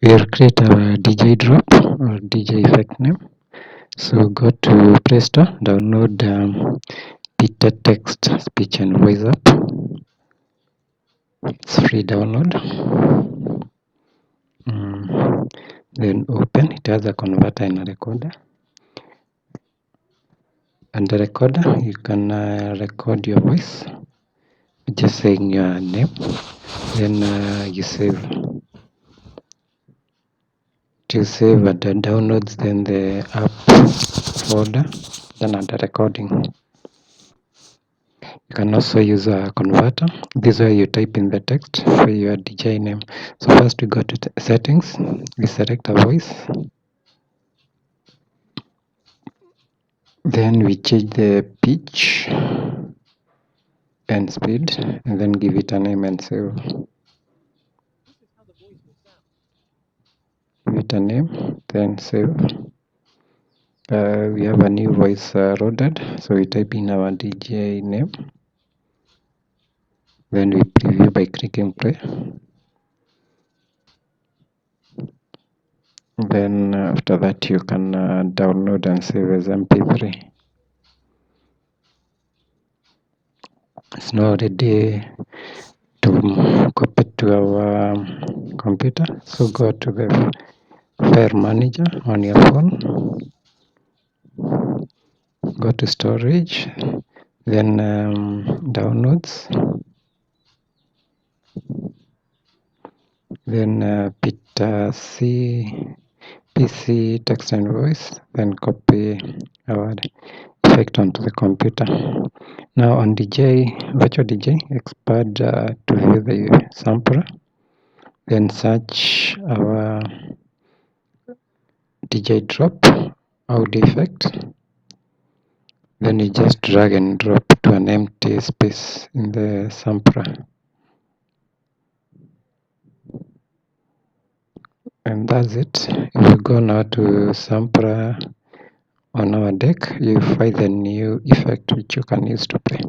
We'll create our DJ drop or DJ effect name. So go to Play Store, download Peter Text Speech and Voice app. It's free download. Then open. It has a converter and a recorder. And the recorder, you can record your voice, just saying your name. Then you save. To save the downloads, then the app folder, then under recording. You can also use a converter. This is where you type in the text for your DJ name. So first we go to settings, we select a voice. Then we change the pitch and speed, and then give it a name and save. Give it a name, then save. We have a new voice loaded, so we type in our DJ name. Then we preview by clicking play. Then after that you can download and save as MP3. It's now ready to copy to our computer. So go to the file manager on your phone. Go to storage, then downloads, then Peter PC text and voice, then copy our effect onto the computer. Now on virtual DJ, expand to view the sampler, then search our DJ drop audio effect. Then you just drag and drop to an empty space in the sampler. And that's it. If you go now to sampler on our deck, you find the new effect which you can use to play.